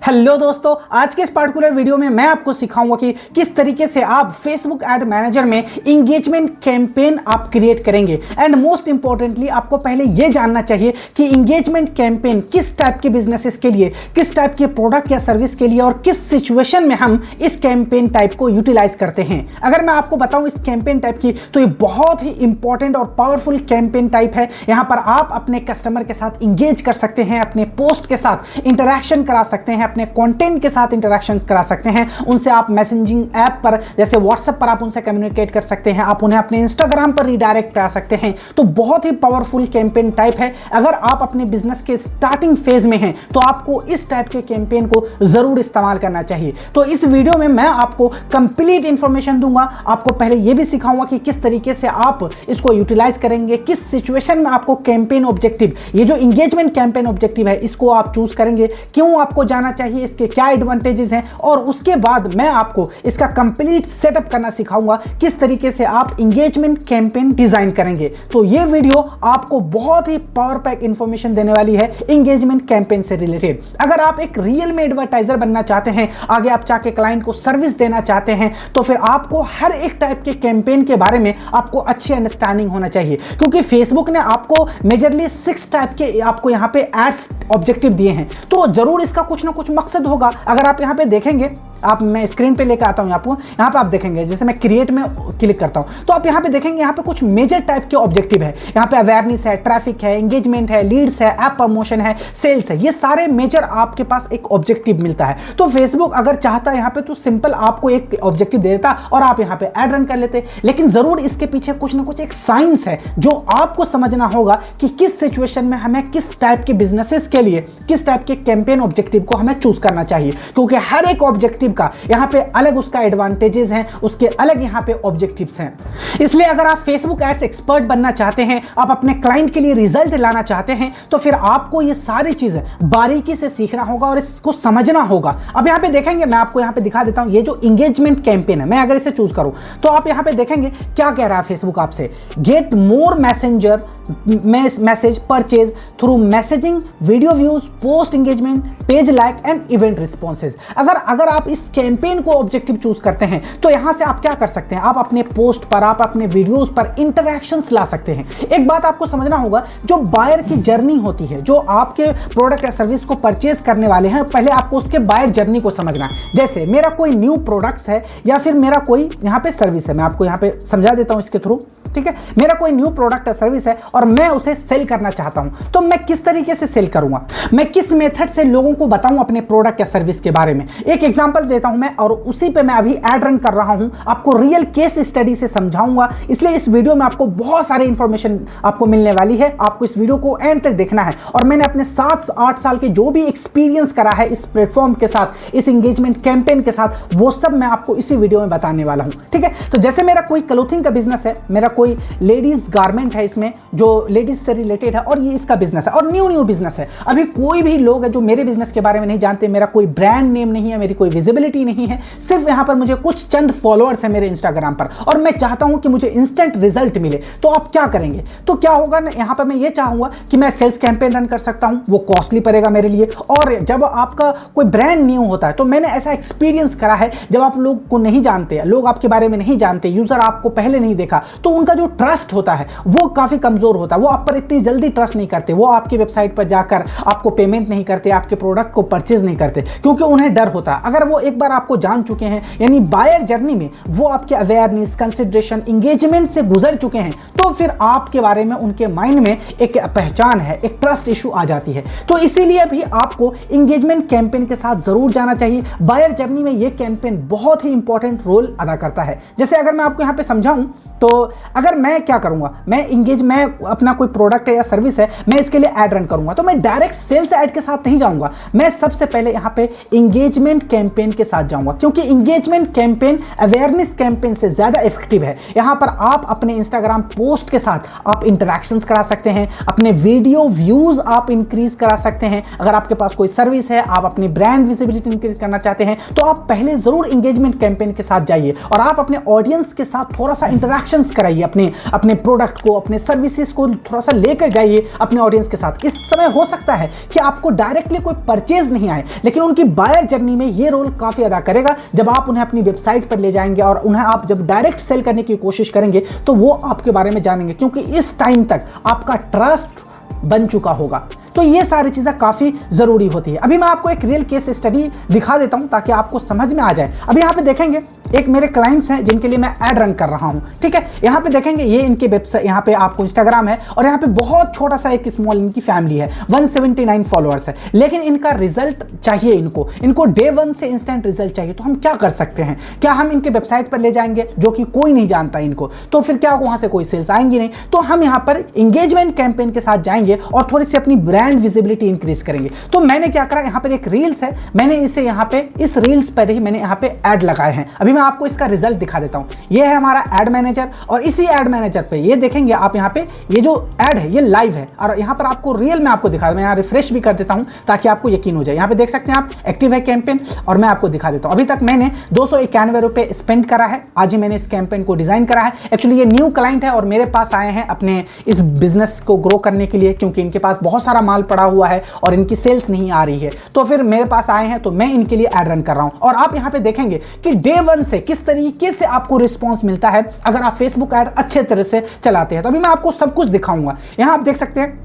Hello दोस्तों, आज के इस पार्टिकुलर वीडियो में मैं आपको सिखाऊंगा कि किस तरीके से आप फेसबुक एड मैनेजर में इंगेजमेंट कैंपेन आप क्रिएट करेंगे। एंड मोस्ट इंपॉर्टेंटली आपको पहले यह जानना चाहिए कि इंगेजमेंट कैंपेन किस टाइप के बिजनेसेस के लिए, किस टाइप के प्रोडक्ट या सर्विस के लिए और किस सिचुएशन में हम इस कैंपेन टाइप को यूटिलाइज करते हैं। अगर मैं आपको बताऊं इस कैंपेन टाइप की, तो ये बहुत ही इंपॉर्टेंट और पावरफुल कैंपेन टाइप है। यहां पर आप अपने कस्टमर के साथ इंगेज कर सकते हैं, अपने पोस्ट के साथ इंटरैक्शन करा सकते हैं, अपने कंटेंट के साथ इंटरैक्शन करा सकते हैं। उनसे आप मैसेजिंग ऐप पर जैसे व्हाट्सएप पर आप उनसे कम्युनिकेट कर सकते हैं, आप उन्हें अपने इंस्टाग्राम पर रिडायरेक्ट करा सकते हैं। तो बहुत ही पावरफुल कैंपेन टाइप है। अगर आप अपने बिजनेस के स्टार्टिंग फेज में हैं तो आपको इस टाइप के कैंपेन को जरूर इस्तेमाल करना चाहिए। तो इस वीडियो में मैं आपको कंप्लीट इंफॉर्मेशन दूंगा। आपको पहले यह भी सिखाऊंगा कि किस तरीके से आप इसको यूटिलाइज करेंगे, किस सिचुएशन में आपको कैंपेन ऑब्जेक्टिव, ये जो इंगेजमेंट कैंपेन ऑब्जेक्टिव है, इसको आप चूज करेंगे, क्यों आपको जाना चाहिए, इसके क्या एडवांटेजेस हैं, और उसके बाद मैं आपको इसका कंप्लीट सेटअप करना सिखाऊंगा किस तरीके से आप इंगेजमेंट कैंपेन डिजाइन करेंगे। तो ये वीडियो आपको बहुत ही पावर पैक इंफॉर्मेशन देने वाली है इंगेजमेंट कैंपेन से रिलेटेड। अगर आप एक रियल में एडवर्टाइजर बनना चाहते हैं, आगे आप जाके क्लाइंट को सर्विस देना चाहते हैं, तो फिर आपको हर एक टाइप के कैंपेन के बारे में आपको अच्छी अंडरस्टैंडिंग होना चाहिए, क्योंकि फेसबुक ने आपको मेजरली 6 टाइप के आपको यहां पे एड्स ऑब्जेक्टिव दिए हैं। तो जरूर इसका कुछ ना कुछ मकसद होगा। अगर आप यहां पे देखेंगे, आप मैं स्क्रीन पे लेकर आता हूं आपको, यहां पे आप देखेंगे, जैसे मैं क्रिएट में क्लिक करता हूं तो आप यहां पे देखेंगे यहां पे कुछ मेजर टाइप के ऑब्जेक्टिव है। यहां पे अवेयरनेस है, ट्रैफिक है, एंगेजमेंट है, लीड्स है, ऐप प्रमोशन है, सेल्स है। ये सारे मेजर आपके पास एक ऑब्जेक्टिव मिलता है। तो फेसबुक अगर चाहता है यहां पे तो सिंपल आपको एक ऑब्जेक्टिव दे देता और आप यहां पे ऐड रन कर लेते। लेकिन जरूर इसके पीछे कुछ ना कुछ एक साइंस है जो आपको समझना होगा कि किस सिचुएशन में हमें किस टाइप के बिजनेसेस के लिए किस टाइप के कैंपेन ऑब्जेक्टिव को हमें चूज करना चाहिए, क्योंकि हर एक ऑब्जेक्टिव का यहां पे अलग उसका एडवांटेजेस हैं, उसके अलग यहां पे ऑब्जेक्टिव्स हैं। इसलिए अगर आप फेसबुक एड्स एक्सपर्ट बनना चाहते हैं, आप अपने क्लाइंट के लिए रिजल्ट लाना चाहते हैं, तो फिर आपको ये सारी चीजें बारीकी से सीखना होगा और इसको समझना होगा। अब यहां पे देखेंगे, मैं आपको यहां पे दिखा देता हूं, ये जो इंगेजमेंट कैंपेन है, मैं अगर इसे चूज करूं तो आप यहां पे देखेंगे क्या कह रहा है फेसबुक आपसे, get more messenger message purchase through messaging, video views, post engagement, page like and event responses. अगर आप इस कैंपेन को ऑब्जेक्टिव चूज करते हैं तो यहां से आप क्या कर सकते हैं, आप अपने पोस्ट पर, आप अपने वीडियोस पर इंटरैक्शंस ला सकते हैं। एक बात आपको समझना होगा, जो बायर की जर्नी होती है, जो आपके प्रोडक्ट या सर्विस को परचेज करने वाले हैं, पहले आपको उसके बायर जर्नी को समझना है। जैसे मेरा कोई न्यू प्रोडक्ट्स है या फिर मेरा कोई यहां पे सर्विस है, मैं आपको यहां पे समझा देता हूं इसके थ्रू, ठीक है। मेरा कोई न्यू प्रोडक्ट या सर्विस है और मैं उसे सेल करना चाहता हूं, तो मैं किस तरीके से सेल करूंगा, मैं किस मेथड से लोगों को बताऊं अपने प्रोडक्ट या सर्विस के बारे में। एक एग्जांपल देता हूं मैं, और उसी पे मैं अभी ऐड रन कर रहा हूं, आपको रियल केस स्टडी से समझाऊंगा। इसलिए इस वीडियो में आपको बहुत सारे इंफॉर्मेशन आपको मिलने वाली है। आपको इस वीडियो को एंड तक देखना है, और मैंने अपने 7-8 साल के जो भी एक्सपीरियंस करा है इस प्लेटफॉर्म के साथ, इस एंगेजमेंट कैंपेन के साथ, वो सब मैं आपको इसी वीडियो में बताने वाला हूं, ठीक है। तो जैसे मेरा कोई क्लोथिंग का बिजनेस है, मेरा कोई लेडीज गारमेंट है, इसमें जो लेडीज से रिलेटेड है, और ये इसका बिजनेस है और न्यू बिजनेस है। अभी कोई भी लोग है जो मेरे बिजनेस के बारे में नहीं जानते, मेरा कोई ब्रांड नेम नहीं है, मेरी कोई विजिबिलिटी नहीं है, सिर्फ यहां पर मुझे कुछ चंद फॉलोअर्स है मेरे इंस्टाग्राम पर, और मैं चाहता हूं कि मुझे इंस्टेंट रिजल्ट मिले। तो आप क्या करेंगे, तो क्या होगा ना, यहां पर मैं ये चाहूंगा कि मैं सेल्स कैंपेन रन कर सकता हूं, वो कॉस्टली पड़ेगा मेरे लिए। और जब आपका कोई ब्रांड न्यू होता है, तो मैंने ऐसा एक्सपीरियंस करा है, जब आप लोग को नहीं जानते, लोग आपके बारे में नहीं जानते, यूजर आपको पहले नहीं देखा, तो उनका जो ट्रस्ट होता है वो काफी कमजोर होता है। वो आप पर इतनी जल्दी ट्रस्ट नहीं करते, वो आपकी वेबसाइट पर जाकर आपको पेमेंट नहीं करते, आपके प्रोडक्ट को परचेज नहीं करते, क्योंकि उन्हें डर होता है। अगर वो एक बार आपको जान चुके हैं, यानी बायर जर्नी में वो आपके अवेयरनेस, कंसिडरेशन, इंगेजमेंट से गुजर चुके हैं, तो फिर आपके बारे में उनके माइंड में एक पहचान है, एक ट्रस्ट इशू आ जाती है। तो इसीलिए भी आपको इंगेजमेंट कैंपेन के साथ जरूर जाना चाहिए। बायर जर्नी में ये कैंपेन बहुत ही इंपॉर्टेंट रोल अदा करता है। जैसे अगर मैं आपको यहां पे समझाऊं, तो अगर मैं क्या करूंगा, मैं अपना कोई प्रोडक्ट है या सर्विस है, मैं इसके लिए ऐड रन करूंगा, तो मैं डायरेक्ट सेल्स ऐड के साथ नहीं जाऊंगा, मैं सबसे पहले यहां पे इंगेजमेंट कैंपेन के साथ जाऊंगा, क्योंकि इंगेजमेंट कैंपेन अवेयरनेस कैंपेन से ज्यादा इफेक्टिव है। यहां पर आप अपने इंस्टाग्राम पोस्ट के साथ आप इंटरैक्शंस करा सकते हैं, अपने वीडियो व्यूज आप इंक्रीज करा सकते हैं। अगर आपके पास कोई सर्विस है, आप अपनी ब्रांड विजिबिलिटी इंक्रीज करना चाहते हैं, तो आप पहले जरूर इंगेजमेंट कैंपेन के साथ जाइए और आप अपने ऑडियंस के साथ थोड़ा सा इंटरैक्शंस कराइए, अपने अपने प्रोडक्ट को, अपने सर्विसेज को थोड़ा सा लेकर जाइए अपने ऑडियंस के साथ। इस समय हो सकता है कि आपको डायरेक्टली कोई परचेज नहीं आए, लेकिन उनकी बायर जर्नी में ये रोल काफ़ी अदा करेगा। जब आप उन्हें अपनी वेबसाइट पर ले जाएंगे और उन्हें आप जब डायरेक्ट सेल करने की कोशिश करेंगे तो वो आपके बारे में जानेंगे, क्योंकि इस टाइम तक आपका ट्रस्ट बन चुका होगा। तो ये सारी चीज़ें काफ़ी ज़रूरी होती है। अभी मैं आपको एक रियल केस स्टडी दिखा देता हूं ताकि आपको समझ में आ जाए। अभी यहाँ पे देखेंगे एक मेरे क्लाइंट्स हैं जिनके लिए मैं ऐड रन कर रहा हूं, ठीक है। यहाँ पे देखेंगे ये इनके वेबसाइट, यहाँ पे आपको इंस्टाग्राम है और यहाँ पे बहुत छोटा सा एक स्मॉल इनकी फैमिली है, 179 फॉलोअर्स है, लेकिन इनका रिजल्ट चाहिए इनको डे 1 से इंस्टेंट रिजल्ट चाहिए। तो हम क्या कर सकते हैं? क्या हम इनके वेबसाइट पर ले जाएंगे जो कि कोई नहीं जानता इनको, तो फिर क्या वहाँ से कोई सेल्स आएंगी नहीं। तो हम यहाँ पर इंगेजमेंट कैंपेन के साथ जाएंगे और थोड़ी सी अपनी ब्रांड विजिबिलिटी इंक्रीज करेंगे। तो मैंने क्या करा, यहाँ पर एक रील्स है, मैंने इसे यहाँ पे इस रील्स पर ही मैंने यहाँ पे ऐड लगाए हैं। अभी मैं आपको इसका रिजल्ट दिखा देता हूँ। ये है हमारा एड मैनेजर और इसी एड मैनेजर पे ये देखेंगे आप, यहाँ पे ये जो एड है ये लाइव है और यहाँ पर आपको रियल में आपको दिखा दूं। मैं यहाँ रिफ्रेश भी कर देता हूँ ताकि आपको यकीन हो जाए। यहाँ पे देख सकते हैं आप, एक्टिव है कैंपेन और मैं आपको दिखा देता हूँ। अभी तक मैंने 291 रुपए स्पेंड करा है। आज ही मैंने इस कैंपेन को डिजाइन करा है। एक्चुअली ये न्यू क्लाइंट है और मेरे पास आए हैं अपने इस बिजनेस को ग्रो करने के लिए, क्योंकि इनके पास बहुत सारा माल पड़ा हुआ है और इनकी सेल्स नहीं आ रही है। तो फिर मेरे पास आए हैं तो मैं इनके लिए एड रन कर रहा हूं। और आप यहाँ पे देखेंगे कि डे 1 से किस तरीके से आपको रिस्पॉन्स मिलता है अगर आप फेसबुक ऐड अच्छे तरह से चलाते हैं। तो अभी मैं आपको सब कुछ दिखाऊंगा। यहां आप देख सकते हैं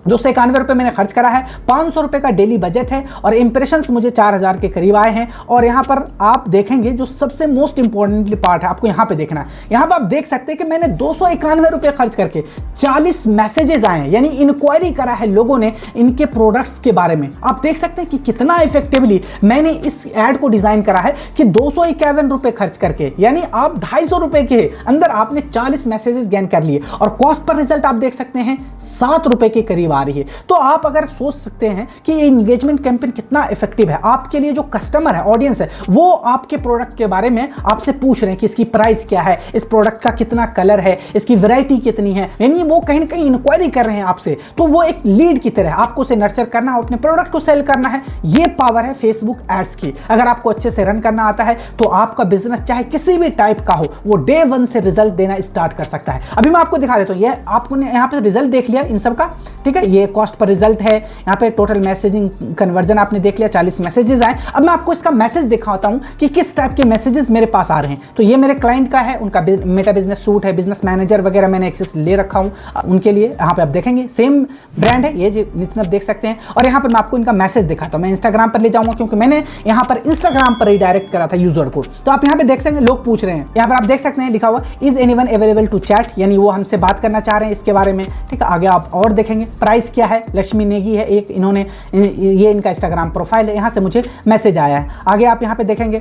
291 रुपये मैंने खर्च करा है, 500 रुपये का डेली बजट है और इंप्रेशंस मुझे 4000 के करीब आए हैं। और यहाँ पर आप देखेंगे जो सबसे मोस्ट इंपॉर्टेंटली पार्ट है, आपको यहाँ पे देखना है। यहाँ पर आप देख सकते हैं कि मैंने 291 रुपये खर्च करके 40 मैसेजेस आए हैं, यानी इंक्वायरी करा है लोगों ने इनके प्रोडक्ट्स के बारे में। आप देख सकते हैं कि कितना इफेक्टिवली मैंने इस ऐड को डिजाइन करा है कि 251 रुपये खर्च करके, यानी आप 250 रुपये के अंदर आपने 40 मैसेजेस गेन कर लिए और कॉस्ट पर रिजल्ट आप देख सकते हैं 7 रुपये के करीब आ रही है। तो आप अगर सोच सकते हैं कि ये एंगेजमेंट कैंपेन कितना इफेक्टिव है, आपके लिए जो कस्टमर है, ऑडियंस है, वो आपके प्रोडक्ट के बारे में आपसे पूछ रहे हैं कि इसकी प्राइस क्या है, इस प्रोडक्ट का कितना कलर है, इसकी वैरायटी कितनी है, यानी वो कहीं ना कहीं इंक्वायरी कर रहे हैं आपसे। तो वो एक लीड की तरह आपको उसे नर्चर करना है, अपने प्रोडक्ट को सेल करना है। ये पावर है फेसबुक एड्स की। अगर आपको अच्छे से रन करना आता है तो आपका बिजनेस चाहे किसी भी टाइप का हो, वो डे 1 से रिजल्ट देना स्टार्ट कर सकता है। अभी मैं आपको दिखा देता हूं। ये आपने यहाँ पे रिजल्ट देख लिया इन सब का, ठीक है। ये कॉस्ट पर रिजल्ट है, यहाँ पे टोटल मैसेजिंग कन्वर्जन आपने देख लिया, 40 मैसेजेस आए। अब मैं आपको इसका मैसेज दिखाता हूँ कि किस टाइप के मैसेजेस मेरे पास आ रहे हैं। तो ये मेरे क्लाइंट का है, उनका मेटा बिजनेस सूट है, बिजनेस मैनेजर वगैरह मैंने एक्सेस ले रखा हूँ उनके लिए। यहाँ पे आप देखेंगे सेम ब्रांड है, ये जितना आप देख सकते हैं। और यहाँ पर मैं आपको इनका मैसेज दिखाता हूँ। मैं इंस्टाग्राम पर ले जाऊंगा क्योंकि मैंने यहाँ पर इंस्टाग्राम पर रिडायरेक्ट करा था यूजर को। तो आप यहाँ पे देख सकते हैं लोग पूछ रहे हैं, यहाँ पर आप देख सकते हैं लिखा हुआ is anyone available to chat, यानी वो हमसे बात करना चाह रहे हैं इसके बारे में, ठीक है। आगे आप और देखेंगे प्राइस क्या है, लक्ष्मी नेगी है एक, इन्होंने ये इनका इंस्टाग्राम प्रोफाइल है, यहाँ से मुझे मैसेज आया है। आगे आप यहाँ पे देखेंगे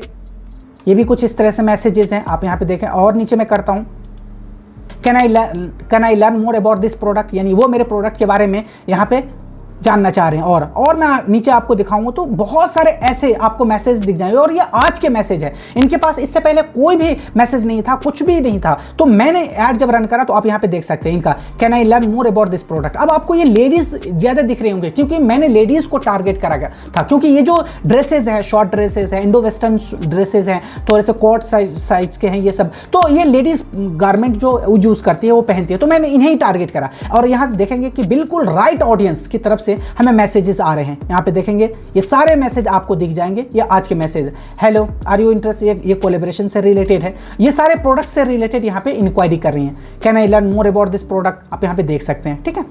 ये भी कुछ इस तरह से मैसेजेस हैं, आप यहाँ पे देखें। और नीचे मैं करता हूँ can I learn more about this product, यानी वो मेरे प्रोडक्ट के बारे में यहाँ पे जानना चाह रहे हैं। और मैं नीचे आपको दिखाऊंगा तो बहुत सारे ऐसे आपको मैसेज दिख जाएंगे। और ये आज के मैसेज है, इनके पास इससे पहले कोई भी मैसेज नहीं था, कुछ भी नहीं था। तो मैंने ऐड जब रन करा तो आप यहाँ पे देख सकते हैं इनका can I learn more about this product. अब आपको ये लेडीज ज्यादा दिख रहे होंगे क्योंकि मैंने लेडीज को टारगेट करा गया था, क्योंकि ये जो ड्रेसेज है, शॉर्ट ड्रेसेज है, इंडो वेस्टर्न ड्रेसेज हैं, थोड़े से कोट साइज के हैं ये सब, तो ये लेडीज गारमेंट जो यूज करती है वो पहनती है, तो मैंने इन्हें ही टारगेट करा। और यहाँ देखेंगे कि बिल्कुल राइट ऑडियंस की तरफ से हमें मैसेजेस आ रहे हैं। यहाँ पे देखेंगे ये सारे मैसेज आपको दिख जाएंगे, ये आज के message. Hello are you interested, ये कोलैबोरेशन से रिलेटेड है, ये सारे प्रोडक्ट से रिलेटेड यहाँ पे इंक्वायरी कर रही हैं। Can I learn more about this product, आप यहाँ पे देख सकते हैं, ठीक है।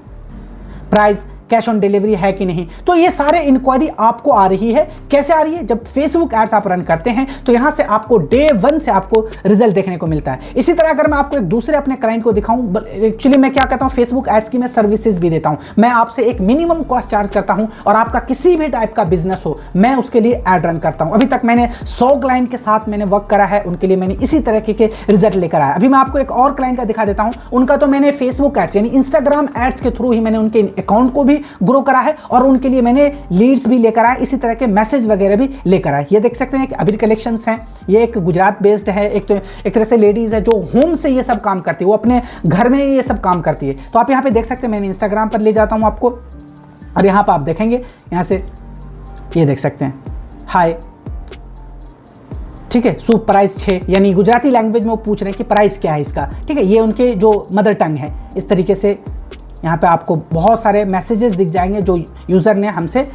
प्राइस, कैश ऑन डिलीवरी है कि नहीं, तो ये सारे इंक्वायरी आपको आ रही है। कैसे आ रही है? जब फेसबुक एड्स आप रन करते हैं तो यहां से आपको डे 1 से आपको रिजल्ट देखने को मिलता है। इसी तरह अगर मैं आपको एक दूसरे अपने क्लाइंट को दिखाऊं, एक्चुअली मैं क्या कहता हूं, फेसबुक एड्स की मैं सर्विसेज भी देता हूं। मैं आपसे एक मिनिमम कॉस्ट चार्ज करता हूं और आपका किसी भी टाइप का बिजनेस हो, मैं उसके लिए एड रन करता हूं। अभी तक मैंने 100 क्लाइंट के साथ मैंने वर्क करा है, उनके लिए मैंने इसी तरीके के रिजल्ट लेकर आया। अभी मैं आपको एक और क्लाइंट का दिखा देता हूं। उनका तो मैंने फेसबुक एड्स यानी इंस्टाग्राम एड्स के थ्रू ही मैंने उनके अकाउंट को भी ग्रो करा है और उनके लिए मैंने लीड्स भी लेकर आए, इसी तरह के मैसेज वगैरह भी लेकर आए। ये देख सकते हैं कि अभी कलेक्शंस हैं, ये एक गुजरात बेस्ड है, एक तरह से लेडीज है जो होम से ये सब काम करती है, वो अपने घर में ये सब काम करती है। तो आप यहाँ पे देख सकते हैं, मैंने इंस्टाग्राम पर ले जाता हूँ आपको और यहाँ पर आप देखेंगे, यहाँ से ये देख सकते हैं, हाय ठीक है, सूप प्राइस 6, यानी गुजराती लैंग्वेज में वो पूछ रहे हैं कि प्राइस क्या है इसका। ठीक है, ये उनके जो मदर टंग है। इस तरीके से यहाँ पे आपको बहुत सारे मैसेजेस दिख जाएंगे जो यूज़र ने हमसे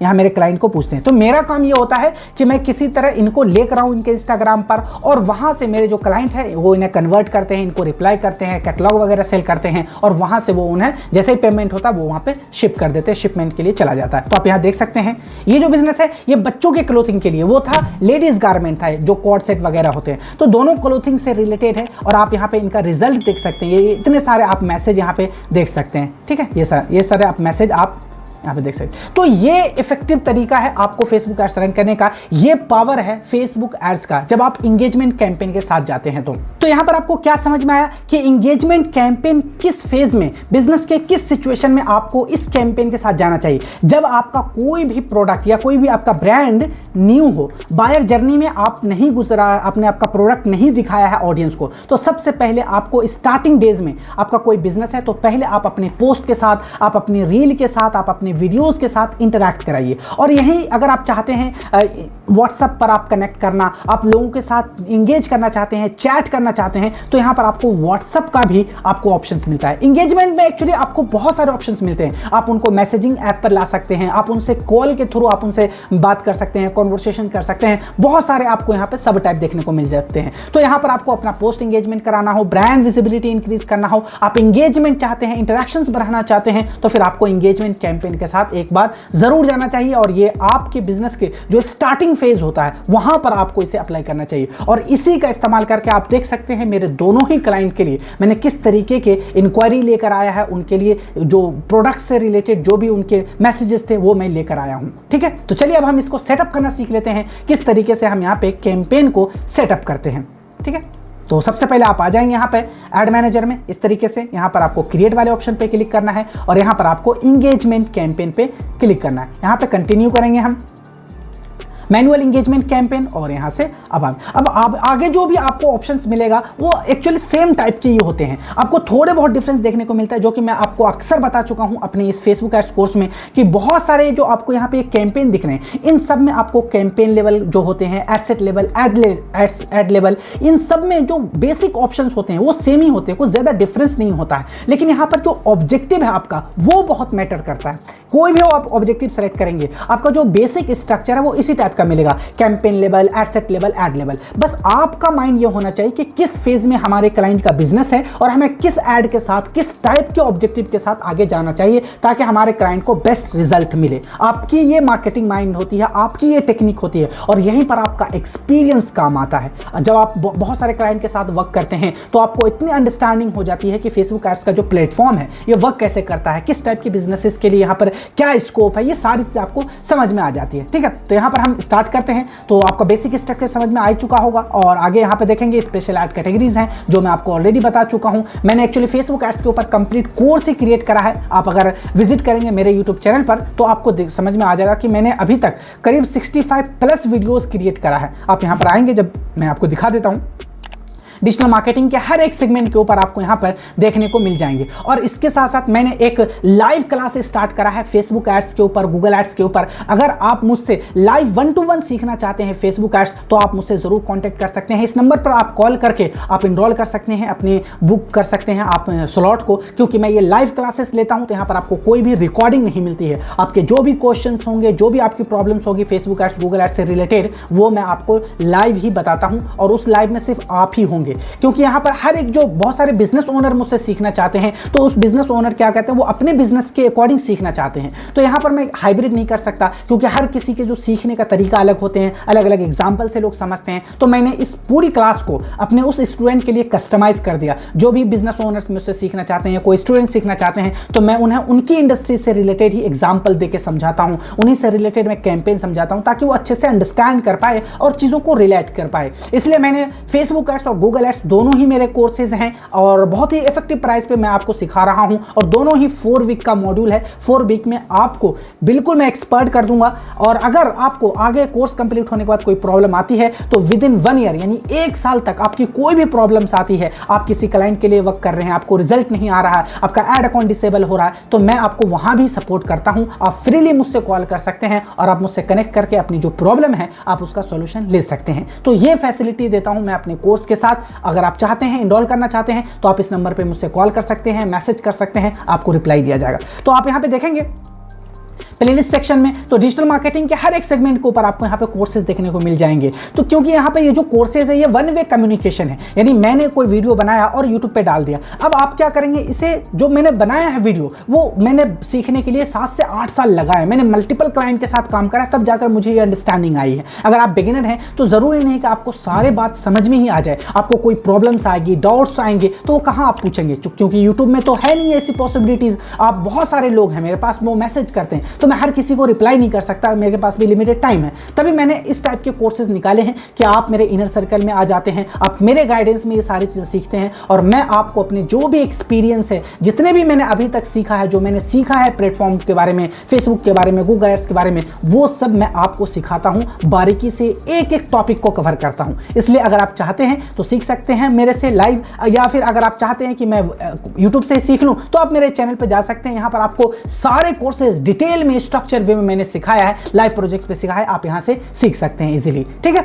यहाँ मेरे क्लाइंट को पूछते हैं। तो मेरा काम ये होता है कि मैं किसी तरह इनको लेकर आऊँ इनके इंस्टाग्राम पर, और वहाँ से मेरे जो क्लाइंट है वो इन्हें कन्वर्ट करते हैं, इनको रिप्लाई करते हैं, कैटलॉग वगैरह सेल करते हैं, और वहाँ से वो उन्हें जैसे ही पेमेंट होता है वो वहाँ पे शिप कर देते हैं, शिपमेंट के लिए चला जाता है। तो आप यहाँ देख सकते हैं ये जो बिजनेस है ये बच्चों के क्लोथिंग के लिए, वो था लेडीज गारमेंट था जो कॉर्ड सेट वगैरह होते हैं, तो दोनों क्लोथिंग से रिलेटेड है। और आप यहाँ पे इनका रिजल्ट देख सकते हैं, ये इतने सारे आप मैसेज यहाँ पे देख सकते हैं। ठीक है, ये सारे आप मैसेज आप यहाँ पे देख सकते हैं। तो ये इफेक्टिव तरीका है आपको फेसबुक एड्स रन करने का, ये पावर है फेसबुक एड्स का जब आप इंगेजमेंट कैंपेन के साथ जाते हैं। तो यहाँ पर आपको क्या समझ में आया कि इंगेजमेंट कैंपेन किस फेज में, बिजनेस के किस सिचुएशन में आपको इस कैंपेन के साथ जाना चाहिए। जब आपका कोई भी प्रोडक्ट या कोई भी आपका ब्रांड न्यू हो, बायर जर्नी में आप नहीं गुजरा, आपने आपका प्रोडक्ट नहीं दिखाया है ऑडियंस को, तो सबसे पहले आपको स्टार्टिंग डेज में आपका कोई बिजनेस है तो पहले आप अपने पोस्ट के साथ, आप अपनी रील के साथ, आप अपने वीडियोस के साथ इंटरैक्ट कराइए। और यही अगर आप चाहते हैं व्हाट्सएप पर आप कनेक्ट करना, आप लोगों के साथ इंगेज करना चाहते हैं, चैट करना चाहते हैं, तो यहाँ पर आपको व्हाट्सएप का भी आपको ऑप्शंस मिलता है। इंगेजमेंट में एक्चुअली आपको बहुत सारे ऑप्शंस मिलते हैं। आप उनको मैसेजिंग ऐप पर ला सकते हैं, आप उनसे कॉल के थ्रू आप उनसे बात कर सकते हैं, कॉन्वर्सेशन कर सकते हैं, बहुत सारे आपको यहाँ पे सब टाइप देखने को मिल जाते हैं। तो यहाँ पर आपको अपना पोस्ट इंगेजमेंट कराना हो, ब्रांड विजिबिलिटी इंक्रीज करना हो, आप इंगेजमेंट चाहते हैं, इंटरेक्शंस बढ़ाना चाहते हैं, तो फिर आपको इंगेजमेंट कैंपेन के साथ एक बार जरूर जाना चाहिए। और ये आपके बिजनेस के जो स्टार्टिंग फेज होता है वहां पर आपको इसे अप्लाई करना चाहिए। और इसी का इस्तेमाल करके आप देख सकते हैं मेरे दोनों ही क्लाइंट के लिए मैंने किस तरीके के इंक्वायरी लेकर आया है, उनके लिए जो प्रोडक्ट से रिलेटेड जो भी उनके मैसेजेस थे वो मैं लेकर आया हूं। ठीक है, तो चलिए अब हम इसको सेटअप करना सीख लेते हैं, किस तरीके से हम यहाँ पे कैंपेन को सेटअप करते हैं। ठीक है, तो सबसे पहले आप आ जाएंगे यहाँ पे एड मैनेजर में। इस तरीके से यहाँ पर आपको क्रिएट वाले ऑप्शन पे क्लिक करना है और यहाँ पर आपको इंगेजमेंट कैंपेन पे क्लिक करना है। यहाँ पे कंटिन्यू करेंगे हम मैनुअल इंगेजमेंट कैंपेन, और यहाँ से अब आगे जो भी आपको ऑप्शंस मिलेगा वो एक्चुअली सेम टाइप के ही होते हैं। आपको थोड़े बहुत डिफरेंस देखने को मिलता है, जो कि मैं आपको अक्सर बता चुका हूँ अपने इस फेसबुक एड्स कोर्स में, कि बहुत सारे जो आपको यहाँ पे कैंपेन दिख रहे हैं इन सब में आपको कैंपेन लेवल जो होते हैं, एडसेट लेवल, एड लेवल, इन सब में जो बेसिक ऑप्शंस होते हैं वो सेम ही होते हैं, कुछ ज़्यादा डिफरेंस नहीं होता है। लेकिन यहाँ पर जो ऑब्जेक्टिव है आपका वो बहुत मैटर करता है। कोई भी आप ऑब्जेक्टिव सेलेक्ट करेंगे, आपका जो बेसिक स्ट्रक्चर है वो इसी टाइप का मिलेगा, campaign level, ad set level, ad level. बस आपका माइंड ये होना चाहिए कि किस फेज में हमारे क्लाइंट का बिजनेस है और हमें किस एड के साथ, किस टाइप के ऑब्जेक्टिव के साथ आगे जाना चाहिए ताकि हमारे क्लाइंट को बेस्ट रिजल्ट मिले। आपकी ये मार्केटिंग माइंड होती है, आपकी ये टेक्निक होती है, और यहीं पर आपका एक्सपीरियंस काम आता है। जब आप बहुत सारे क्लाइंट के साथ वर्क करते हैं तो आपको इतनी अंडरस्टैंडिंग हो जाती है कि फेसबुक एड्स का जो प्लेटफॉर्म है ये वर्क कैसे करता है, किस टाइप के बिजनेसेस के लिए यहाँ पर क्या स्कोप है, ये सारी चीज़ आपको समझ में आ जाती है। ठीक है, तो यहाँ पर हम स्टार्ट करते हैं। तो आपका बेसिक स्ट्रक्चर समझ में आ चुका होगा, और आगे यहाँ पे देखेंगे स्पेशल एड कैटेगरीज हैं जो मैं आपको ऑलरेडी बता चुका हूँ। मैंने एक्चुअली फेसबुक एड्स के ऊपर कंप्लीट कोर्स ही क्रिएट करा है। आप अगर विजिट करेंगे मेरे यूट्यूब चैनल पर तो आपको समझ में आ जाएगा कि मैंने अभी तक करीब 65 प्लस वीडियोस क्रिएट करा है। आप यहाँ पर आएंगे, जब मैं आपको दिखा देता हूँ, डिजिटल मार्केटिंग के हर एक सेगमेंट के ऊपर आपको यहाँ पर देखने को मिल जाएंगे। और इसके साथ साथ मैंने एक लाइव क्लास स्टार्ट करा है फेसबुक एड्स के ऊपर, गूगल एड्स के ऊपर। अगर आप मुझसे लाइव 1-to-1 सीखना चाहते हैं फेसबुक एड्स तो आप मुझसे ज़रूर कांटेक्ट कर सकते हैं। इस नंबर पर आप कॉल करके आप इनरोल कर सकते हैं, अपने बुक कर सकते हैं आप स्लॉट को, क्योंकि मैं ये लाइव क्लासेस लेता हूँ तो यहाँ पर आपको कोई भी रिकॉर्डिंग नहीं मिलती है। आपके जो भी क्वेश्चन होंगे, जो भी आपकी प्रॉब्लम्स होगी फेसबुक एड्स, गूगल एड्स से रिलेटेड, वो मैं आपको लाइव ही बताता हूँ, और उस लाइव में सिर्फ आप ही होंगे। क्योंकि यहाँ पर हर एक जो बहुत सारे बिजनेस ओनर मुझसे सीखना चाहते हैं तो उस बिजनेस ओनर क्या कहते हैं, वो अपने बिजनेस के अकॉर्डिंग सीखना चाहते हैं। तो यहाँ पर मैं हाइब्रिड नहीं कर सकता, क्योंकि हर किसी के जो सीखने का तरीका अलग होते हैं, अलग अलग एग्जाम्पल से लोग समझते हैं। तो मैंने इस पूरी क्लास को अपने उस स्टूडेंट के लिए कस्टमाइज कर दिया। जो भी बिजनेस ओनर्स मुझसे सीखना चाहते हैं, कोई स्टूडेंट सीखना चाहते हैं, तो मैं उन्हें उनकी इंडस्ट्री से रिलेटेड ही एग्जाम्पल देकर समझाता हूँ, उन्हीं से रिलेटेड मैं कैंपेन समझाता हूँ, ताकि वो अच्छे से अंडरस्टैंड कर पाए और चीज़ों को रिलेट कर पाए। इसलिए मैंने फेसबुक एड्स और गूगल गूगल एड्स, दोनों ही मेरे कोर्सेज हैं और बहुत ही इफेक्टिव प्राइस पे मैं आपको सिखा रहा हूं और दोनों ही 4 वीक का मॉड्यूल है। 4 वीक में आपको बिल्कुल मैं एक्सपर्ट कर दूंगा और अगर आपको आगे कोर्स कंप्लीट होने के बाद कोई प्रॉब्लम आती है तो विद इन 1 ईयर यानी 1 साल तक आपकी कोई भी प्रॉब्लम्स आती है, आप किसी क्लाइंट के लिए वर्क कर रहे हैं, आपको रिजल्ट नहीं आ रहा है, आपका एड अकाउंट डिसेबल हो रहा है, तो मैं आपको वहां भी सपोर्ट करता हूं। आप फ्रीली मुझसे कॉल कर सकते हैं और आप मुझसे कनेक्ट करके अपनी जो प्रॉब्लम है आप उसका सॉल्यूशन ले सकते हैं। तो ये फैसिलिटी देता हूं मैं अपने कोर्स के साथ। अगर आप चाहते हैं, इनरोल करना चाहते हैं, तो आप इस नंबर पे मुझसे कॉल कर सकते हैं, मैसेज कर सकते हैं, आपको रिप्लाई दिया जाएगा। तो आप यहां पे देखेंगे प्लेलिस्ट सेक्शन में तो डिजिटल मार्केटिंग के हर एक सेगमेंट के ऊपर आपको यहाँ पे कोर्सेज देखने को मिल जाएंगे। तो क्योंकि यहाँ पे ये जो कोर्सेज है ये 1 वे कम्युनिकेशन है, यानी मैंने कोई वीडियो बनाया और यूट्यूब पे डाल दिया। अब आप क्या करेंगे, इसे जो मैंने बनाया है वीडियो वो मैंने सीखने के लिए 7 से 8 साल लगा है। मैंने मल्टीपल क्लाइंट के साथ काम करा तब जाकर मुझे ये अंडरस्टैंडिंग आई है। अगर आप बिगिनर हैं तो जरूरी नहीं कि आपको सारे बात समझ में ही आ जाए, आपको कोई प्रॉब्लम्स आएगी, डाउट्स आएंगे तो वो कहाँ आप पूछेंगे, क्योंकि यूट्यूब में तो है नहीं ऐसी पॉसिबिलिटीज। आप बहुत सारे लोग हैं मेरे पास, वो मैसेज करते हैं तो मैं हर किसी को रिप्लाई नहीं कर सकता, मेरे पास भी लिमिटेड टाइम है। तभी मैंने इस टाइप के कोर्सेज निकाले हैं कि आप मेरे इनर सर्कल में आ जाते हैं, आप मेरे गाइडेंस में ये सारी चीजें सीखते हैं और मैं आपको अपने जो भी एक्सपीरियंस है, जितने भी मैंने अभी तक सीखा है, जो मैंने सीखा है प्लेटफॉर्म के बारे में, फेसबुक के बारे में, गूगल एड्स के बारे में, वो सब मैं आपको सिखाता हूं। बारीकी से एक एक टॉपिक को कवर करता हूं। इसलिए अगर आप चाहते हैं तो सीख सकते हैं मेरे से लाइव, या फिर अगर आप चाहते हैं कि मैं यूट्यूब से सीख लूं तो आप मेरे चैनल पर जा सकते हैं। यहां पर आपको सारे कोर्सेज डिटेल में स्ट्रक्चर वे में मैंने सिखाया है, लाइव प्रोजेक्ट पे सिखाया है, आप यहां से सीख सकते हैं इजीली। ठीक है,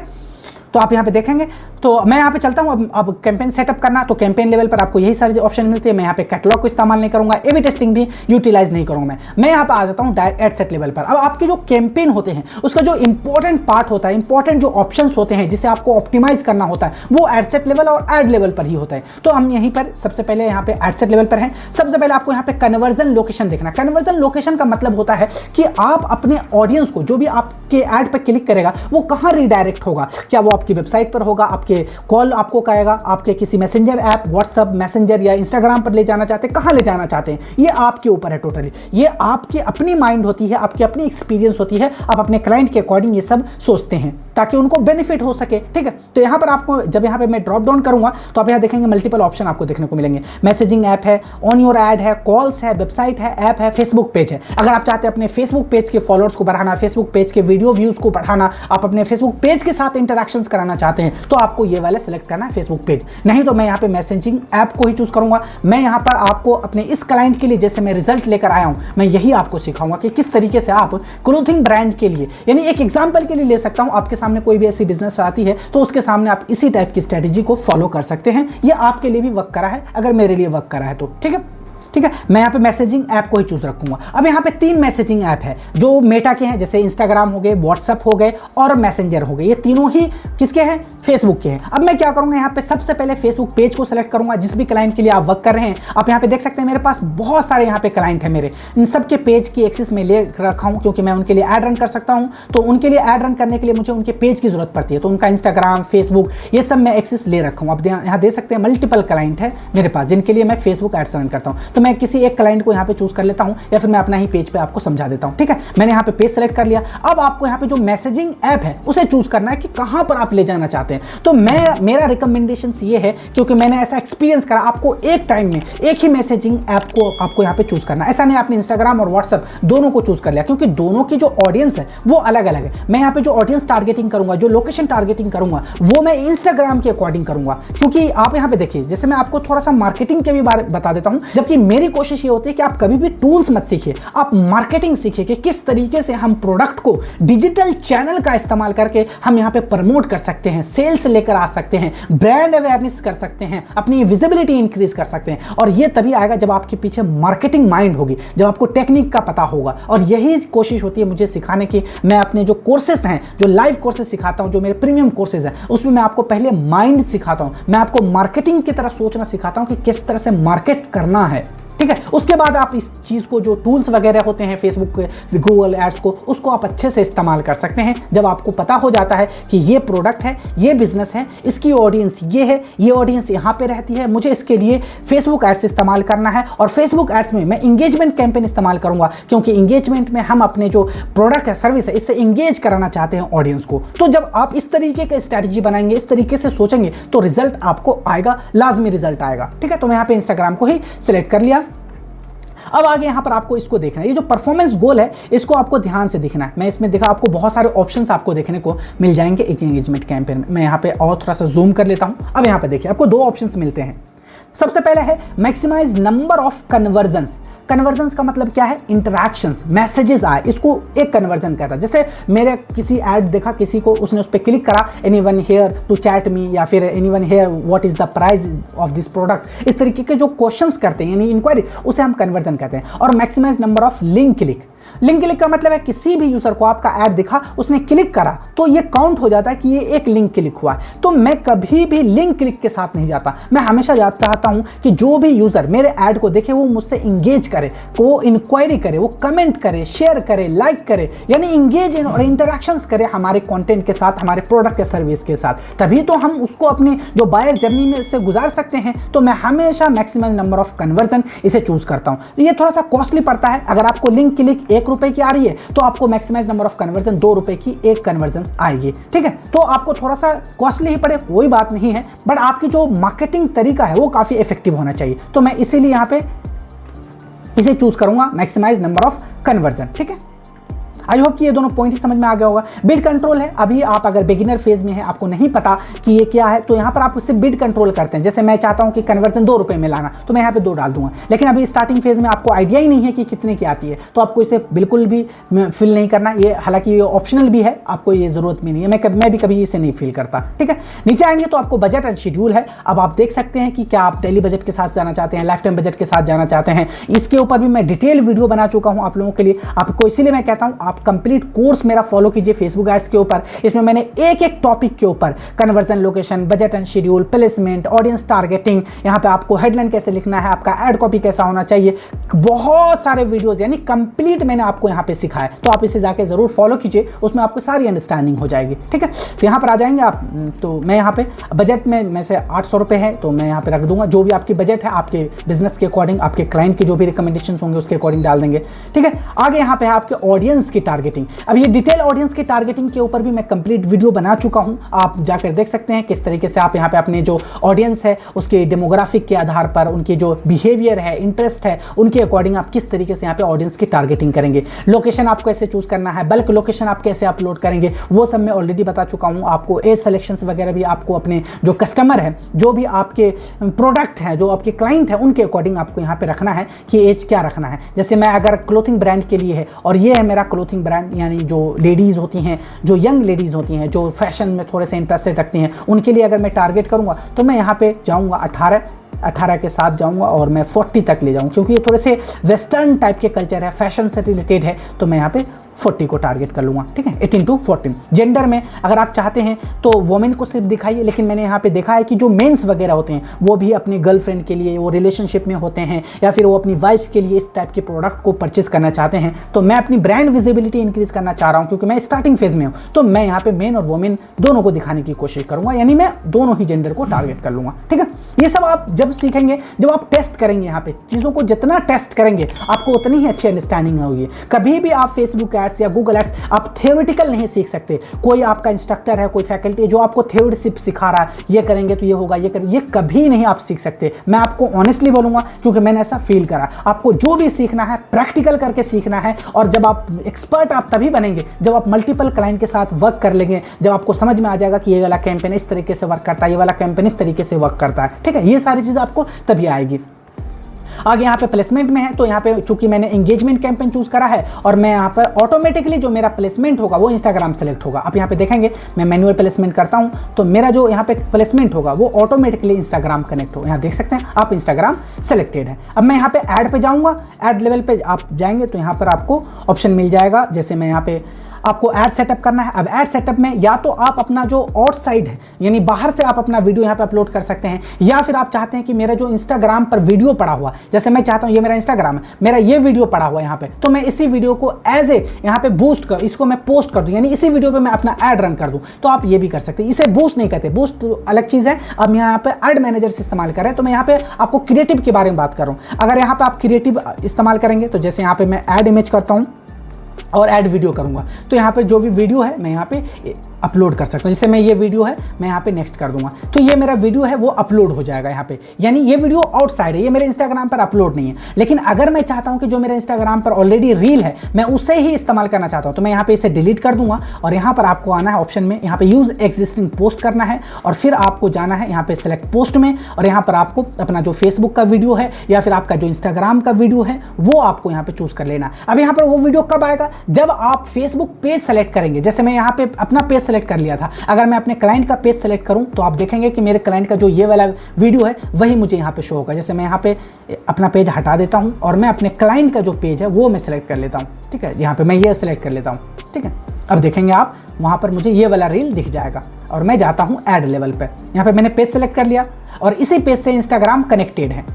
तो आप यहां पे देखेंगे तो मैं यहां पे चलता हूं। अब कैंपेन सेटअप करना, तो कैंपेन लेवल पर आपको यही सारी ऑप्शन मिलती है। मैं यहां पे कैटलॉग को इस्तेमाल नहीं करूंगा, ए/बी टेस्टिंग भी यूटिलाइज नहीं करूंगा। मैं यहां पे आ जाता हूं एड सेट लेवल पर। अब आपके जो कैंपेन होते हैं उसका जो इंपॉर्टेंट पार्ट होता है, इंपॉर्टेंट जो ऑप्शंस होते हैं जिसे आपको ऑप्टिमाइज करना होता है, वो एड सेट लेवल और एड लेवल पर ही होता है। तो हम यहीं पर सबसे पहले यहाँ पे एड सेट लेवल पर हैं। सबसे पहले आपको यहाँ पे कन्वर्जन लोकेशन देखना। कन्वर्जन लोकेशन का मतलब होता है कि आप अपने ऑडियंस को, जो भी आपके एड पर क्लिक करेगा, वो कहाँ रिडायरेक्ट होगा। क्या वो आपकी वेबसाइट पर होगा, आपके कॉल आपको कहेगा, आपके किसी मैसेंजर ऐप, व्हाट्सएप मैसेंजर या इंस्टाग्राम पर ले जाना चाहते हैं, कहां ले जाना चाहते हैं, ये आपके ऊपर है टोटली। ये आपकी अपनी माइंड होती है, आपकी अपनी एक्सपीरियंस होती है। आप अपने क्लाइंट के अकॉर्डिंग ये सब सोचते हैं ताकि उनको बेनिफिट हो सके। ठीक है, तो यहां पर आपको, जब यहां पे मैं ड्रॉप डाउन करूंगा तो आप यहां देखेंगे मल्टीपल ऑप्शन आपको देखने को मिलेंगे। मैसेजिंग ऐप है, ऑन योर ऐड है, कॉल्स है, वेबसाइट है, ऐप है, फेसबुक पेज है। अगर आप चाहते हैं अपने फेसबुक पेज के फॉलोअर्स को बढ़ाना, फेसबुक पेज के वीडियो व्यूज को बढ़ाना, आप अपने फेसबुक पेज के साथ इंटरेक्शंस कराना चाहते हैं, तो आपको ये वाले सेलेक्ट करना है फेसबुक पेज। नहीं तो मैं यहाँ पे मैसेजिंग ऐप को ही चूज करूंगा। मैं यहाँ पर आपको अपने इस क्लाइंट के लिए, जैसे मैं रिजल्ट लेकर आया हूं, मैं यही आपको सिखाऊंगा कि किस तरीके से आप क्लोथिंग ब्रांड के लिए, यानी एक एग्जांपल के लिए ले सकता हूं, आपके सामने कोई भी ऐसी बिजनेस आती है तो उसके सामने आप इसी टाइप की स्ट्रेटेजी को फॉलो कर सकते हैं। ये आपके लिए भी वर्क करा है, अगर मेरे लिए वर्क करा है तो। ठीक है, ठीक है, मैं यहाँ पे मैसेजिंग ऐप को ही चूज रखूंगा। अब यहाँ पे 3 मैसेजिंग ऐप है जो मेटा के हैं, जैसे इंस्टाग्राम हो गए, व्हाट्सएप हो गए और मैसेंजर हो गए। ये तीनों ही किसके हैं, फेसबुक के हैं। अब मैं क्या करूंगा, यहाँ पे सबसे पहले फेसबुक पेज को सिलेक्ट करूंगा। जिस भी क्लाइंट के लिए आप वर्क कर रहे हैं, आप यहाँ पे देख सकते हैं मेरे पास बहुत सारे यहाँ पे क्लाइंट है मेरे, इन सबके पेज की एक्सेस में ले रखा हूँ क्योंकि मैं उनके लिए ऐड रन कर सकता हूँ। तो उनके लिए ऐड रन करने के लिए मुझे उनके पेज की जरूरत पड़ती है, तो उनका इंस्टाग्राम, फेसबुक, ये सब मैं एक्सेस ले रखा हूँ। आप यहाँ दे सकते हैं मल्टीपल क्लाइंट है मेरे पास जिनके लिए मैं फेसबुक एड्स रन करता हूँ। तो मैं किसी एक क्लाइंट को यहाँ पे चूज कर लेता हूँ या फिर मैं अपना ही पेज पे आपको समझा देता हूँ। ठीक है, मैंने यहाँ पे पेज सेलेक्ट कर लिया। अब आपको यहाँ पे जो मैसेजिंग ऐप है उसे चूज करना है कि कहां पर आप ले जाना चाहते हैं। तो मेरा रिकमेंडेशन ये है, क्योंकि मैंने ऐसा एक्सपीरियंस करा, आपको एक टाइम में एक ही मैसेजिंग ऐप को आपको यहाँ पे चूज करना। ऐसा नहीं आपने इंस्टाग्राम और व्हाट्सएप दोनों को चूज कर लिया, क्योंकि दोनों की जो ऑडियंस है वो अलग अलग है। मैं यहाँ पे जो ऑडियंस टारगेटिंग करूंगा, जो लोकेशन टारगेटिंग करूंगा, वो मैं इंस्टाग्राम के अकॉर्डिंग करूंगा। क्योंकि आप यहाँ पे देखिए, जैसे मैं आपको थोड़ा सा मार्केटिंग के भी बारे बता देता हूं, जबकि मेरी कोशिश ये होती है कि आप कभी भी टूल्स मत सीखिए, आप मार्केटिंग सीखिए कि किस तरीके से हम प्रोडक्ट को डिजिटल चैनल का इस्तेमाल करके हम यहाँ पे प्रमोट कर सकते हैं, सेल्स लेकर आ सकते हैं, ब्रांड अवेयरनेस कर सकते हैं, अपनी विजिबिलिटी इंक्रीज कर सकते हैं। और ये तभी आएगा जब आपके पीछे मार्केटिंग माइंड होगी, जब आपको टेक्निक का पता होगा। और यही कोशिश होती है मुझे सिखाने की। मैं अपने जो कोर्सेज हैं, जो लाइव कोर्सेज सिखाता हूं, जो मेरे प्रीमियम कोर्सेज हैं, उसमें मैं आपको पहले माइंड सिखाता हूं, मैं आपको मार्केटिंग की तरह सोचना सिखाता हूं कि किस तरह से मार्केट करना है। ठीक है। उसके बाद आप इस चीज़ को, जो टूल्स वगैरह होते हैं फेसबुक के, गूगल एड्स को, उसको आप अच्छे से इस्तेमाल कर सकते हैं। जब आपको पता हो जाता है कि ये प्रोडक्ट है, ये बिजनेस है, इसकी ऑडियंस ये है, ये ऑडियंस यहाँ पे रहती है, मुझे इसके लिए फेसबुक एड्स इस्तेमाल करना है और फेसबुक एड्स में मैं इंगेजमेंट कैंपेन इस्तेमाल करूंगा, क्योंकि इंगेजमेंट में हम अपने जो प्रोडक्ट है, सर्विस है, इससे इंगेज कराना चाहते हैं ऑडियंस को। तो जब आप इस तरीके का स्ट्रैटेजी बनाएंगे, इस तरीके से सोचेंगे, तो रिजल्ट आपको आएगा, लाजमी रिजल्ट आएगा। ठीक है, तो मैं यहाँ पे इंस्टाग्राम को ही सिलेक्ट कर लिया। अब आगे यहाँ पर आपको इसको देखना है, ये जो परफॉर्मेंस गोल है इसको आपको ध्यान से देखना है। मैं इसमें देखा आपको बहुत सारे ऑप्शंस आपको देखने को मिल जाएंगे एक एंगेजमेंट कैंपेन में। मैं यहाँ पे और थोड़ा सा जूम कर लेता हूँ। अब यहाँ पे देखिए आपको 2 ऑप्शंस मिलते हैं। सबसे पहले है maximise number of conversions. Conversions का मतलब क्या है? इंटरैक्शंस, मैसेजेस आए, इसको एक कन्वर्जन कहता है। जैसे मेरे किसी ऐड देखा, किसी को, उसने उस पर क्लिक करा, एनीवन हियर टू चैट मी, या फिर anyone here what is the price of this product, इस तरीके के जो क्वेश्चंस करते हैं यानी इंक्वायरी, उसे हम कन्वर्जन कहते हैं। और maximise number of link click. Link click का मतलब है किसी भी यूजर को आपका ऐड दिखा, उसने क्लिक करा, तो ये काउंट हो जाता है कि ये एक लिंक क्लिक हुआ है। तो मैं कभी भी लिंक क्लिक के साथ नहीं जाता, मैं हमेशा चाहता हूं कि जो भी यूजर मेरे ऐड को देखे वो मुझसे इंगेज करे, वो इंक्वायरी करे, वो कमेंट करे, शेयर करे, लाइक करे, यानी इंगेज और इंटरैक्शंस करे हमारे कंटेंट के साथ, हमारे प्रोडक्ट या सर्विस के साथ। तभी तो हम उसको अपनी जो बायर जर्नी में से गुजार सकते हैं। तो मैं हमेशा मैक्सिमम नंबर ऑफ कन्वर्जन इसे चूज करता हूं। ये थोड़ा सा कॉस्टली पड़ता है। अगर आपको लिंक क्लिक 1 रुपए की आ रही है तो आपको मैक्सिमाइज नंबर ऑफ कन्वर्जन 2 रुपए की एक कन्वर्जन आएगी। ठीक है, तो आपको थोड़ा सा कॉस्टली ही पड़े, कोई बात नहीं है, बट आपकी जो मार्केटिंग तरीका है वो काफी इफेक्टिव होना चाहिए। तो मैं इसीलिए यहां पे इसे चूज करूंगा, मैक्सिमाइज नंबर ऑफ कन्वर्जन। ठीक है, आई होप कि ये दोनों पॉइंट ही समझ में आ गया होगा। बिड कंट्रोल है, अभी आप अगर बिगिनर फेज में है, आपको नहीं पता कि ये क्या है, तो यहाँ पर आप उससे बिड कंट्रोल करते हैं। जैसे मैं चाहता हूँ कि कन्वर्जन 2 रुपए में लाना, तो मैं यहाँ पे 2 डाल दूंगा। लेकिन अभी स्टार्टिंग फेज में आपको आइडिया ही नहीं है कि कितने की आती है, तो आपको इसे बिल्कुल भी फिल नहीं करना। ये हालांकि ये ऑप्शनल भी है, आपको ये जरूरत भी नहीं है। मैं भी कभी इसे नहीं फील करता। ठीक है, नीचे आएंगे तो आपको बजट एंड शेड्यूल है। अब आप देख सकते हैं कि क्या आप डेली बजट के साथ जाना चाहते हैं, लाइफ टाइम बजट के साथ जाना चाहते हैं। इसके ऊपर भी मैं डिटेल वीडियो बना चुका हूँ आप लोगों के लिए। आपको इसीलिए मैं कहता हूँ आप कंप्लीट कोर्स मेरा फॉलो कीजिए फेसबुक एड्स के ऊपर। इसमें मैंने एक टॉपिक के ऊपर conversion, location, budget and schedule, placement, audience targeting, यहां पे आपको हेडलाइन कैसे लिखना है, आपका एड कॉपी कैसा होना चाहिए, बहुत सारे वीडियोस यानी कंप्लीट मैंने आपको यहां पे सिखाया। तो आप इसे जाके जरूर फॉलो कीजिए, उसमें आपको सारी अंडरस्टैंडिंग हो जाएगी। ठीक है, तो यहां पर आ जाएंगे आप। तो मैं यहां पे बजट में से 800 रुपए है, तो मैं यहां पे रख दूंगा। जो भी आपकी बजट है आपके बिजनेस के अकॉर्डिंग, आपके क्लाइंट के जो भी रिकमेंडेशन होंगे उसके अकॉर्डिंग डाल देंगे। ठीक है, आगे यहां पे है आपके ऑडियंस की टारगेटिंग। अब ये डिटेल ऑडियंस की टारगेटिंग के ऊपर भी मैं कंप्लीट वीडियो बना चुका हूं, आप जाकर देख सकते हैं किस तरीके से आप यहां पे अपने जो ऑडियंस है उसके डेमोग्राफिक के आधार पर, उनकी जो बिहेवियर है, इंटरेस्ट है, उनके अकॉर्डिंग आप किस तरीके से यहां पे ऑडियंस की टारगेटिंग करेंगे। लोकेशन आपको कैसे चूज करना है, बल्क लोकेशन आप कैसे अपलोड करेंगे, वो सब मैं ऑलरेडी बता चुका हूं आपको। एज सिलेक्शंस वगैरह भी आपको अपने जो कस्टमर है, जो भी आपके प्रोडक्ट है, जो आपके क्लाइंट है, उनके अकॉर्डिंग आपको यहां पे रखना है कि एज क्या रखना है। जैसे मैं अगर क्लोथिंग ब्रांड के लिए है और ये है मेरा क्लोथिंग ब्रांड, यानी जो लेडीज होती हैं, जो यंग लेडीज होती हैं, जो फैशन में थोड़े से इंटरेस्टेड रखती हैं, उनके लिए अगर मैं टारगेट करूंगा तो मैं यहाँ पे जाऊंगा 18 के साथ जाऊंगा और मैं 40 तक ले जाऊंगा, क्योंकि ये थोड़े से वेस्टर्न टाइप के कल्चर है, फैशन से रिलेटेड है, तो मैं यहाँ पे 40 को टारगेट कर लूंगा। ठीक है, 18 to 14। जेंडर में अगर आप चाहते हैं तो वोमेन को सिर्फ दिखाइए, लेकिन मैंने यहाँ पे देखा है कि जो मेंस वगैरह होते हैं वो भी अपनी गर्लफ्रेंड के लिए, वो रिलेशनशिप में होते हैं या फिर वो अपनी वाइफ के लिए इस टाइप के प्रोडक्ट को परचेस करना चाहते हैं। तो मैं अपनी ब्रांड विजिबिलिटी इंक्रीज करना चाह रहा हूँ, क्योंकि मैं स्टार्टिंग फेज में हूँ, तो मैं यहाँ पे मेन और वोमेन दोनों को दिखाने की कोशिश करूंगा, यानी मैं दोनों ही जेंडर को टारगेट कर लूंगा। ठीक है, ये सब आप जब सीखेंगे, जब आप टेस्ट करेंगे, यहाँ पे चीजों को जितना टेस्ट करेंगे आपको उतनी ही अच्छी अंडरस्टैंडिंग होगी। कभी भी आप फेसबुक एड्स या गूगल एड्स आप थ्योरेटिकल नहीं सीख सकते। कोई आपका इंस्ट्रक्टर है, कोई फैकल्टी है जो आपको थ्योरी सिखा रहा है, ये करेंगे तो ये होगा, ये कभी नहीं आप सीख सकते। मैं आपको ऑनेस्टली बोलूंगा, क्योंकि मैंने ऐसा फील करा। आपको जो भी सीखना है प्रैक्टिकल करके सीखना है, और जब आप एक्सपर्ट आप तभी बनेंगे जब आप मल्टीपल क्लाइंट के साथ वर्क कर लेंगे, जब आपको समझ में आ जाएगा कि ये वाला कैंपेन इस तरीके से वर्क करता है, ये वाला कैंपेन इस तरीके से वर्क करता है। ठीक है, ये सारी चीज़ आपको तभी आएगी। आगे यहाँ पे प्लेसमेंट में है, तो यहाँ पे चूंकि मैंने एंगेजमेंट कैंपेन चूज करा है और मैं यहाँ पर ऑटोमेटिकली जो मेरा प्लेसमेंट होगा वो इंस्टाग्राम सेलेक्ट होगा। आप यहाँ पे देखेंगे मैं मैनुअल प्लेसमेंट करता हूँ, तो मेरा जो यहाँ पे प्लेसमेंट होगा वो ऑटोमेटिकली इंस्टाग्राम कनेक्ट होगा। यहाँ देख सकते हैं आप इंस्टाग्राम सेलेक्टेड है। अब मैं यहाँ पे ऐड पे जाऊँगा, ऐड लेवल पे आप जाएंगे तो यहाँ पर आपको ऑप्शन मिल जाएगा। जैसे मैं यहाँ पे आपको ऐड सेटअप करना है। अब ऐड सेटअप में या तो आप अपना जो आउटसाइड है यानी बाहर से आप अपना वीडियो यहाँ पे अपलोड कर सकते हैं, या फिर आप चाहते हैं कि मेरा जो इंस्टाग्राम पर वीडियो पड़ा हुआ, जैसे मैं चाहता हूँ ये मेरा इंस्टाग्राम है, मेरा ये वीडियो पड़ा हुआ है यहाँ पे, तो मैं इसी वीडियो को एज ए यहाँ पे बूस्ट कर, इसको मैं पोस्ट कर दूँ, यानी इसी वीडियो पे मैं अपना ऐड रन कर दूँ, तो आप ये भी कर सकते हैं। इसे बूस्ट नहीं कहते, बूस्ट अलग चीज़ है। अब यहाँ पे ऐड मैनेजर से इस्तेमाल करें तो मैं यहाँ पे आपको क्रिएटिव के बारे में बात कर रहा हूँ। अगर यहाँ पे आप क्रिएटिव इस्तेमाल करेंगे तो जैसे यहाँ पे मैं ऐड इमेज करता हूँ और ऐड वीडियो करूंगा, तो यहाँ पे जो भी वीडियो है मैं यहाँ पे अपलोड कर सकता हूँ। जैसे मैं ये वीडियो है मैं यहाँ पे नेक्स्ट कर दूंगा, तो ये मेरा वीडियो है वो अपलोड हो जाएगा यहाँ पे, यानी ये वीडियो आउटसाइड है, ये मेरे इंस्टाग्राम पर अपलोड नहीं है। लेकिन अगर मैं चाहता हूँ कि जो मेरे इंस्टाग्राम पर ऑलरेडी रील है मैं उसे ही इस्तेमाल करना चाहता हूँ, तो मैं यहाँ पे इसे डिलीट कर दूंगा और यहाँ पर आपको आना है ऑप्शन में, यहाँ पे यूज एग्जिस्टिंग पोस्ट करना है और फिर आपको जाना है यहाँ पे सेलेक्ट पोस्ट में, और यहाँ पर आपको अपना जो फेसबुक का वीडियो है या फिर आपका जो इंस्टाग्राम का वीडियो है वो आपको यहाँ पे चूज कर लेना। अब यहाँ पर वो वीडियो कब आएगा, जब आप फेसबुक पेज सेलेक्ट करेंगे। जैसे मैं यहाँ पे अपना पेज सेलेक्ट कर लिया था, अगर मैं अपने क्लाइंट का पेज सेलेक्ट करूं तो आप देखेंगे कि मेरे क्लाइंट का जो ये वाला वीडियो है वही मुझे यहाँ पे शो होगा। जैसे मैं यहाँ पे अपना पेज हटा देता हूं और मैं अपने क्लाइंट का जो पेज है वो मैं सेलेक्ट कर लेता हूं, ठीक है, यहाँ पे मैं ये सेलेक्ट कर लेता हूं, ठीक है। अब देखेंगे आप वहाँ पर मुझे ये वाला रील दिख जाएगा और मैं जाता हूँ ऐड लेवल पे। यहाँ पे मैंने पेज सेलेक्ट कर लिया और इसी पेज से इंस्टाग्राम कनेक्टेड है,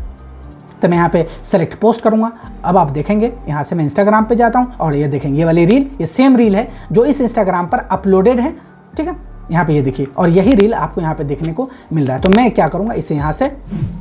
तो मैं यहाँ पे सेलेक्ट पोस्ट करूंगा। अब आप देखेंगे यहाँ से मैं इंस्टाग्राम पे जाता हूँ और ये देखेंगे ये वाली रील, ये सेम रील है जो इस इंस्टाग्राम पर अपलोडेड है, ठीक है। यहाँ पे ये देखिए, और यही रील आपको यहाँ पे देखने को मिल रहा है। तो मैं क्या करूँगा, इसे यहाँ से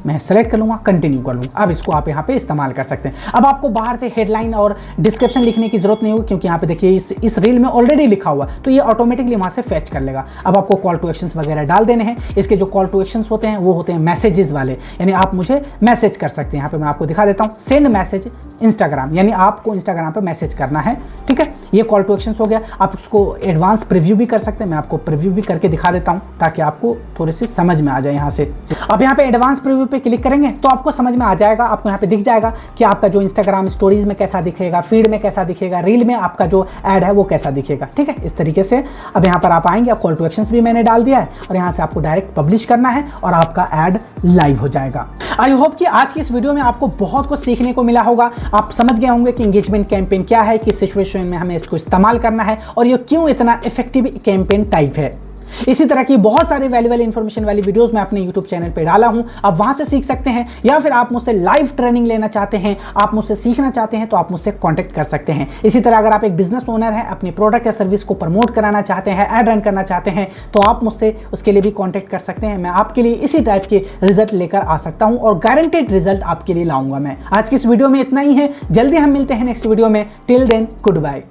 मैं सेलेक्ट कर लूँगा, कंटिन्यू कर लूँगा। अब इसको आप यहाँ पे इस्तेमाल कर सकते हैं। अब आपको बाहर से हेडलाइन और डिस्क्रिप्शन लिखने की जरूरत नहीं होगी, क्योंकि यहाँ पे देखिए इस रील में ऑलरेडी लिखा हुआ, तो ये ऑटोमेटिकली वहाँ से फैच कर लेगा। अब आपको कॉल टू एक्शंस वगैरह डाल देने हैं। इसके जो कॉल टू एक्शंस होते हैं वो होते हैं मैसेजेस वाले, यानी आप मुझे मैसेज कर सकते हैं। यहाँ पे मैं आपको दिखा देता हूँ, सेंड मैसेज इंस्टाग्राम, यानी आपको इंस्टाग्राम पर मैसेज करना है, ठीक है। ये कॉल टू एक्शंस हो गया। आप उसको एडवांस प्रीव्यू भी कर सकते हैं, मैं आपको प्रीव्यू भी करके दिखा देता हूं ताकि आपको थोड़ी सी समझ में आ जाए। यहाँ से अब यहाँ पे एडवांस प्रीव्यू पे क्लिक करेंगे तो आपको समझ में आ जाएगा, आपको यहाँ पे दिख जाएगा कि आपका जो इंस्टाग्राम स्टोरीज में कैसा दिखेगा, फीड में कैसा दिखेगा, रील में आपका जो ऐड है वो कैसा दिखेगा, ठीक है, इस तरीके से। अब यहाँ पर आप आएंगे, कॉल टू एक्शंस भी मैंने डाल दिया है और यहाँ से आपको डायरेक्ट पब्लिश करना है और आपका ऐड लाइव हो जाएगा। आई होप कि आज की इस वीडियो में आपको बहुत कुछ सीखने को मिला होगा। आप समझ गए होंगे कि एंगेजमेंट कैंपेन क्या है, किस सिचुएशन में हमें इसको इस्तेमाल करना है और ये क्यों इतना इफेक्टिव कैंपेन टाइप है। इसी तरह की बहुत सारे वैल्यूएबल इंफॉर्मेशन वाली वीडियोस मैं अपने YouTube चैनल पे डाला हूं, आप वहां से सीख सकते हैं, या फिर आप मुझसे लाइव ट्रेनिंग लेना चाहते हैं, आप मुझसे सीखना चाहते हैं तो आप मुझसे कांटेक्ट कर सकते हैं। इसी तरह अगर आप एक बिजनेस ओनर हैं, अपने प्रोडक्ट या सर्विस को प्रमोट कराना चाहते हैं, ऐड रन करना चाहते हैं, तो आप मुझसे उसके लिए भी कॉन्टैक्ट कर सकते हैं। मैं आपके लिए इसी टाइप के रिजल्ट लेकर आ सकता हूँ और गारंटेड रिजल्ट आपके लिए लाऊंगा मैं। आज की इस वीडियो में इतना ही है, जल्दी हम मिलते हैं नेक्स्ट वीडियो में। Till then good bye.